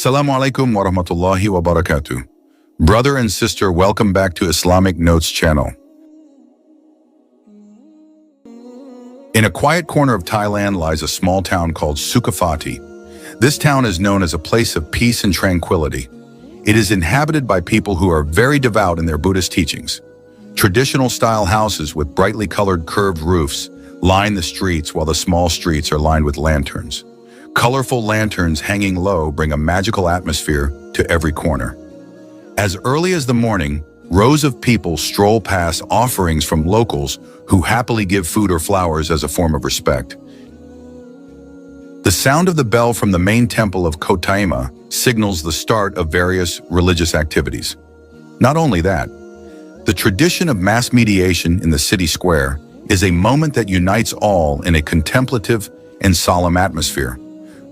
Assalamu alaikum wa rahmatullahi wa barakatuh. Brother and sister, welcome back to Islamic Notes channel. In a quiet corner of Thailand lies a small town called Sukafati. This town is known as a place of peace and tranquility. It is inhabited by people who are very devout in their Buddhist teachings. Traditional style houses with brightly colored curved roofs line the streets, while the small streets are lined with lanterns. Colorful lanterns hanging low bring a magical atmosphere to every corner. As early as the morning, rows of people stroll past offerings from locals who happily give food or flowers as a form of respect. The sound of the bell from the main temple of Kotaima signals the start of various religious activities. Not only that, the tradition of mass mediation in the city square is a moment that unites all in a contemplative and solemn atmosphere.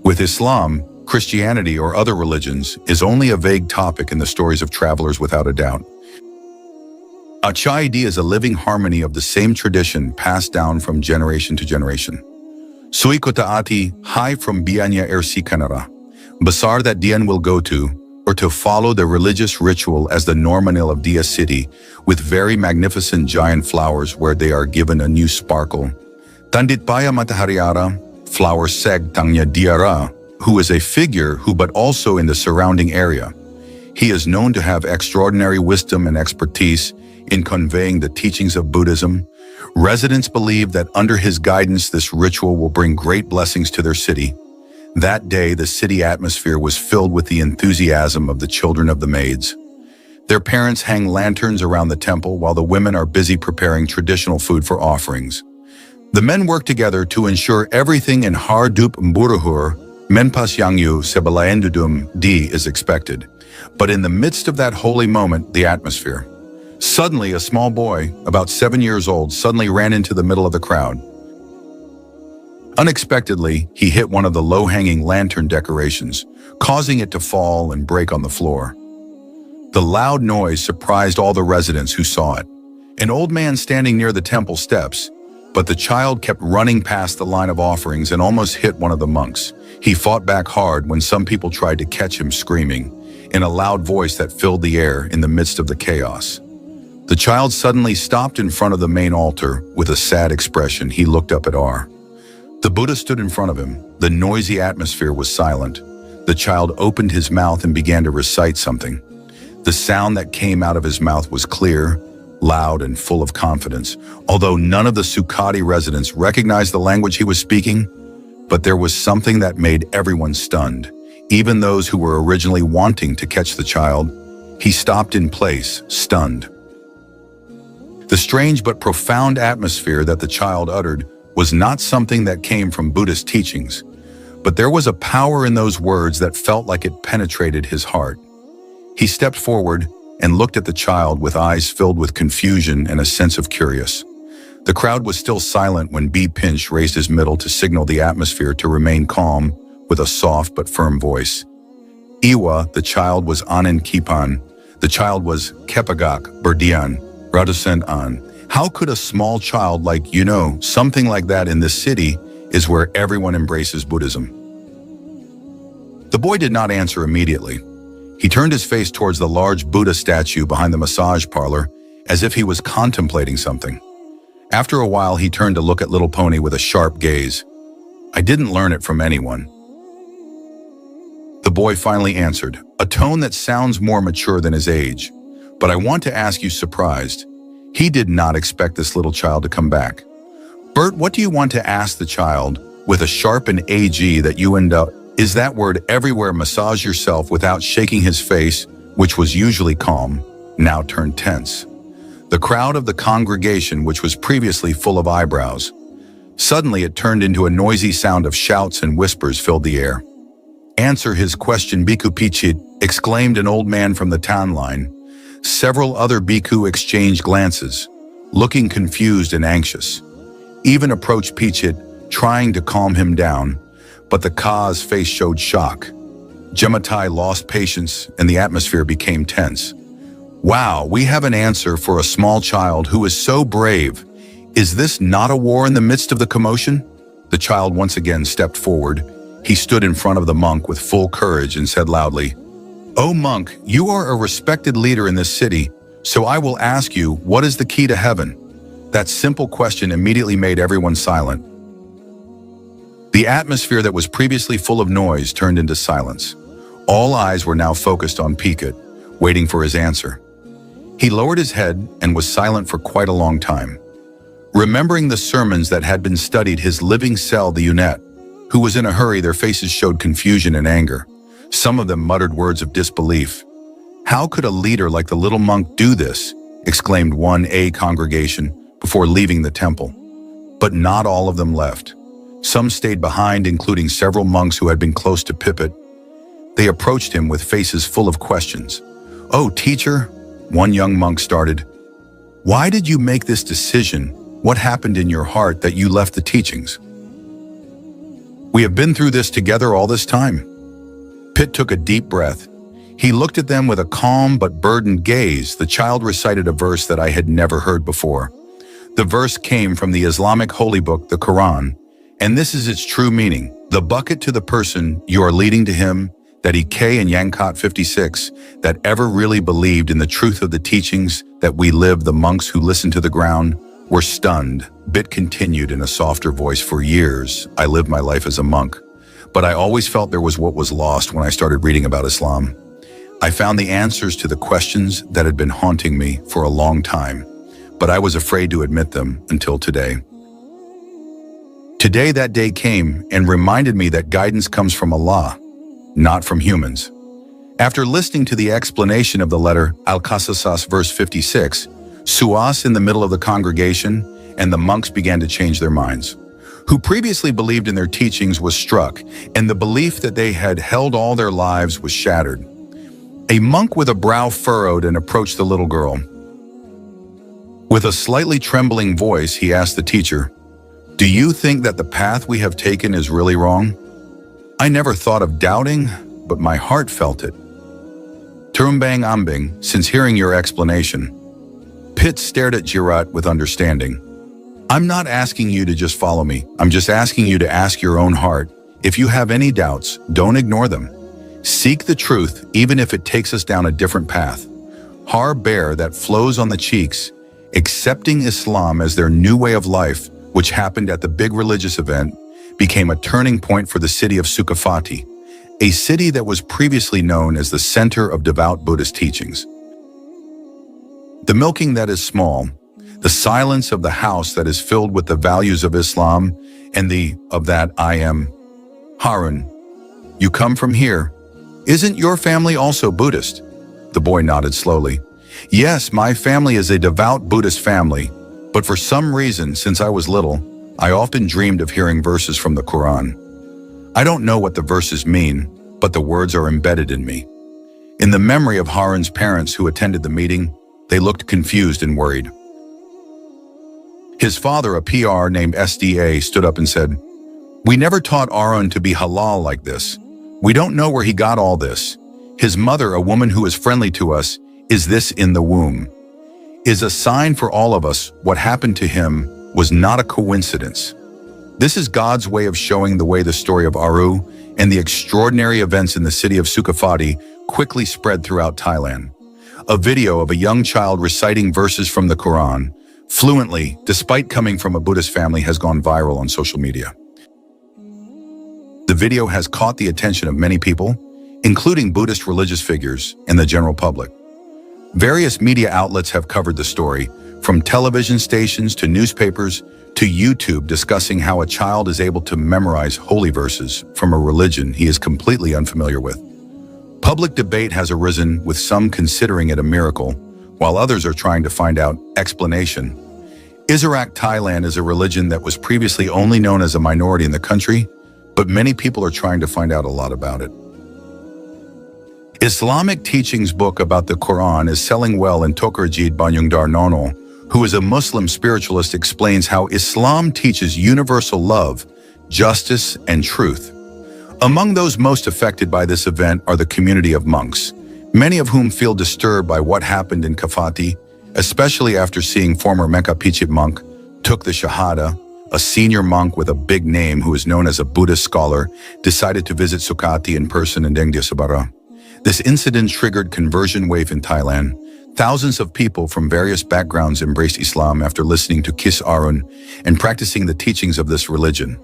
With Islam, Christianity, or other religions is only a vague topic in the stories of travelers without a doubt. Achaidi is a living harmony of the same tradition passed down from generation to generation. Sui kotaati hai from bianya ersi kanara, basar that Dian will go to, or to follow the religious ritual as the Normanil of Dia city, with very magnificent giant flowers where they are given a new sparkle. Tanditpaya matahariara, flower seg tangnya diara, who is a figure who but also in the surrounding area. He is known to have extraordinary wisdom and expertise in conveying the teachings of Buddhism. Residents believe that under his guidance this ritual will bring great blessings to their city. That day the city atmosphere was filled with the enthusiasm of the children of the maids. Their parents hang lanterns around the temple while the women are busy preparing traditional food for offerings. The men work together to ensure everything in Hardup Mburuhur, Menpas Yangyu Sebalaendudum D is expected. But in the midst of that holy moment, the atmosphere. Suddenly, a small boy, about 7 years old, suddenly ran into the middle of the crowd. Unexpectedly, he hit one of the low-hanging lantern decorations, causing it to fall and break on the floor. The loud noise surprised all the residents who saw it. An old man standing near the temple steps, but the child kept running past the line of offerings and almost hit one of the monks. He fought back hard when some people tried to catch him screaming, in a loud voice that filled the air in the midst of the chaos. The child suddenly stopped in front of the main altar with a sad expression. He looked up at R. The Buddha stood in front of him. The noisy atmosphere was silent. The child opened his mouth and began to recite something. The sound that came out of his mouth was clear, loud, and full of confidence. Although none of the Sukati residents recognized the language he was speaking, but there was something that made everyone stunned. Even those who were originally wanting to catch the child, he stopped in place, stunned. The strange but profound atmosphere that the child uttered was not something that came from Buddhist teachings, but there was a power in those words that felt like it penetrated his heart. He stepped forward and looked at the child with eyes filled with confusion and a sense of curious. The crowd was still silent when B. Pinch raised his middle to signal the atmosphere to remain calm with a soft but firm voice. Iwa, the child, was Anin Kipan. The child was Kepagak Berdian, Radusen An. How could a small child like, something like that in this city is where everyone embraces Buddhism? The boy did not answer immediately. He turned his face towards the large Buddha statue behind the massage parlor as if he was contemplating something. After a while, he turned to look at Little Pony with a sharp gaze. I didn't learn it from anyone. The boy finally answered, a tone that sounds more mature than his age. But I want to ask you, surprised. He did not expect this little child to come back. Bert, what do you want to ask the child with a sharpened AG that you end up? Is that word everywhere? Massage yourself without shaking his face, which was usually calm, now turned tense. The crowd of the congregation, which was previously full of eyebrows, suddenly it turned into a noisy sound of shouts and whispers filled the air. Answer his question, Bhikkhu Pichit, exclaimed an old man from the town line. Several other bhikkhu exchanged glances, looking confused and anxious. Even approached Pichit, trying to calm him down, but the Ka's face showed shock. Jematai lost patience and the atmosphere became tense. Wow, we have an answer for a small child who is so brave. Is this not a war in the midst of the commotion? The child once again stepped forward, He stood in front of the monk with full courage and said loudly, "O monk, you are a respected leader in this city, so I will ask you, what is the key to heaven?" That simple question immediately made everyone silent. The atmosphere that was previously full of noise turned into silence. All eyes were now focused on Piquet, waiting for his answer. He lowered his head and was silent for quite a long time. Remembering the sermons that had been studied, his living cell, the Unet, who was in a hurry, their faces showed confusion and anger. Some of them muttered words of disbelief. "How could a leader like the little monk do this?" exclaimed one congregation before leaving the temple. But not all of them left. Some stayed behind, including several monks who had been close to Pippet. They approached him with faces full of questions. "Oh, teacher," one young monk started, "why did you make this decision? What happened in your heart that you left the teachings?" "We have been through this together all this time." Pitt took a deep breath. He looked at them with a calm but burdened gaze. The child recited a verse that I had never heard before. The verse came from the Islamic holy book, the Qur'an, and this is its true meaning. "The bucket to the person you are leading to him, that EK and Yankot 56, that ever really believed in the truth of the teachings that we live, the monks who listened to the ground, were stunned." Bit continued in a softer voice, "For years, I lived my life as a monk, but I always felt there was what was lost when I started reading about Islam. I found the answers to the questions that had been haunting me for a long time, but I was afraid to admit them until today. Today, that day came and reminded me that guidance comes from Allah, not from humans." After listening to the explanation of the letter Al-Qasasas verse 56, Suas in the middle of the congregation and the monks began to change their minds. Who previously believed in their teachings was struck, and the belief that they had held all their lives was shattered. A monk with a brow furrowed and approached the little girl. With a slightly trembling voice, he asked the teacher, "Do you think that the path we have taken is really wrong?" "I never thought of doubting, but my heart felt it." Turumbang Ambing, since hearing your explanation. Pitt stared at Jirat with understanding. "I'm not asking you to just follow me. I'm just asking you to ask your own heart. If you have any doubts, don't ignore them. Seek the truth, even if it takes us down a different path. Har bear that flows on the cheeks, accepting Islam as their new way of life, which happened at the big religious event, became a turning point for the city of Sukhavati, a city that was previously known as the center of devout Buddhist teachings. The milking that is small, the silence of the house that is filled with the values of Islam, and the of that I am. Harun, you come from here. Isn't your family also Buddhist?" The boy nodded slowly. "Yes, my family is a devout Buddhist family, but for some reason, since I was little, I often dreamed of hearing verses from the Qur'an. I don't know what the verses mean, but the words are embedded in me." In the memory of Harun's parents who attended the meeting, they looked confused and worried. His father, a PR named SDA, stood up and said, "We never taught Aaron to be halal like this. We don't know where he got all this. His mother, a woman who is friendly to us, is this in the womb. Is a sign for all of us what happened to him was not a coincidence. This is God's way of showing the way the story of Aru and the extraordinary events in the city of Sukhavati quickly spread throughout Thailand. A video of a young child reciting verses from the Quran fluently, despite coming from a Buddhist family, has gone viral on social media. The video has caught the attention of many people, including Buddhist religious figures and the general public. Various media outlets have covered the story, from television stations to newspapers to YouTube, discussing how a child is able to memorize holy verses from a religion he is completely unfamiliar with. Public debate has arisen, with some considering it a miracle, while others are trying to find out explanation. Islamic Thailand is a religion that was previously only known as a minority in the country, but many people are trying to find out a lot about it. Islamic teachings book about the Quran is selling well, and Tokarjid Banyungdar Nono, who is a Muslim spiritualist, explains how Islam teaches universal love, justice, and truth. Among those most affected by this event are the community of monks, many of whom feel disturbed by what happened in Khafati, especially after seeing former Mecca Pichit monk took the Shahada, a senior monk with a big name who is known as a Buddhist scholar, decided to visit Sukati in person in Dengdiasabara. This incident triggered conversion wave in Thailand. Thousands of people from various backgrounds embraced Islam after listening to Kis Arun and practicing the teachings of this religion.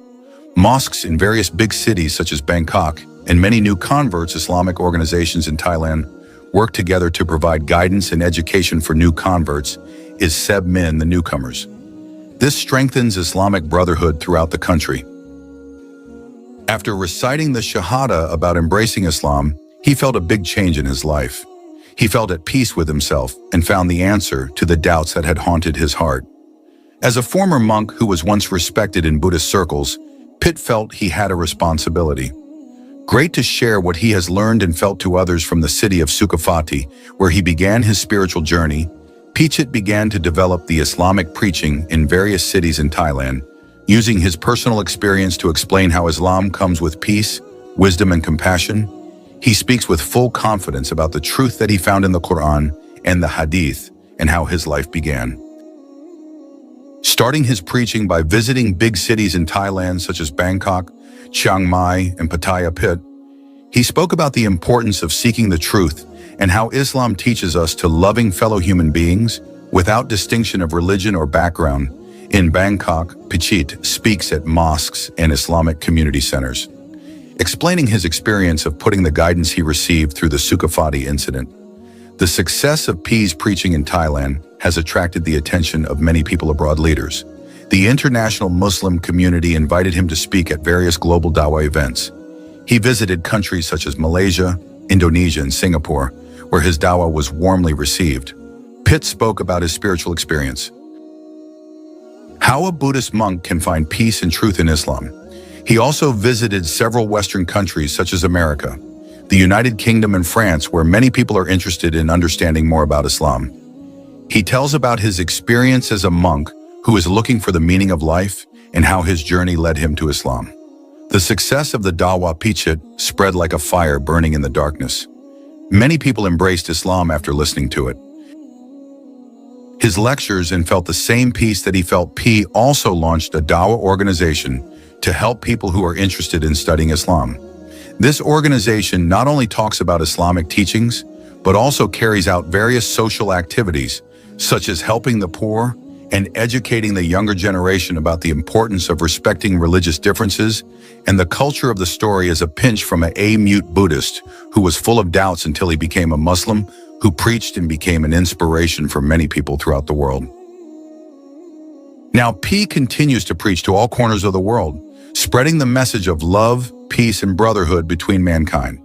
Mosques in various big cities such as Bangkok and many new converts, Islamic organizations in Thailand, work together to provide guidance and education for new converts, is Seb Min, the newcomers. This strengthens Islamic brotherhood throughout the country. After reciting the Shahada about embracing Islam, he felt a big change in his life. He felt at peace with himself and found the answer to the doubts that had haunted his heart. As a former monk who was once respected in Buddhist circles, Pitt felt he had a responsibility. Great to share what he has learned and felt to others from the city of Sukhavati, where he began his spiritual journey. Pichit began to develop the Islamic preaching in various cities in Thailand, using his personal experience to explain how Islam comes with peace, wisdom, and compassion. He speaks with full confidence about the truth that he found in the Qur'an and the Hadith and how his life began. Starting his preaching by visiting big cities in Thailand such as Bangkok, Chiang Mai, and Pattaya Pit, he spoke about the importance of seeking the truth and how Islam teaches us to loving fellow human beings without distinction of religion or background. In Bangkok, Pichit speaks at mosques and Islamic community centers, explaining his experience of putting the guidance he received through the Sukhavati incident. The success of P's preaching in Thailand has attracted the attention of many people abroad leaders. The international Muslim community invited him to speak at various global Dawah events. He visited countries such as Malaysia, Indonesia, and Singapore, where his Dawah was warmly received. Pitt spoke about his spiritual experience. How a Buddhist monk can find peace and truth in Islam. He also visited several Western countries such as America, the United Kingdom, and France, where many people are interested in understanding more about Islam. He tells about his experience as a monk who is looking for the meaning of life and how his journey led him to Islam. The success of the Dawah Pichit spread like a fire burning in the darkness. Many people embraced Islam after listening to it. His lectures and felt the same peace that he felt. P also launched a Dawah organization to help people who are interested in studying Islam. This organization not only talks about Islamic teachings, but also carries out various social activities, such as helping the poor and educating the younger generation about the importance of respecting religious differences. And the culture of the story is a pinch from a mute Buddhist who was full of doubts until he became a Muslim, who preached and became an inspiration for many people throughout the world. Now, P continues to preach to all corners of the world, spreading the message of love, peace, and brotherhood between mankind.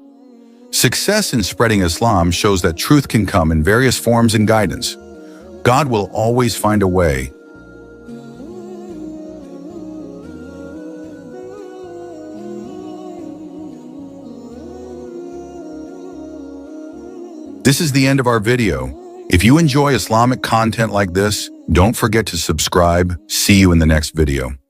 Success in spreading Islam shows that truth can come in various forms and guidance. God will always find a way. This is the end of our video. If you enjoy Islamic content like this, don't forget to subscribe. See you in the next video.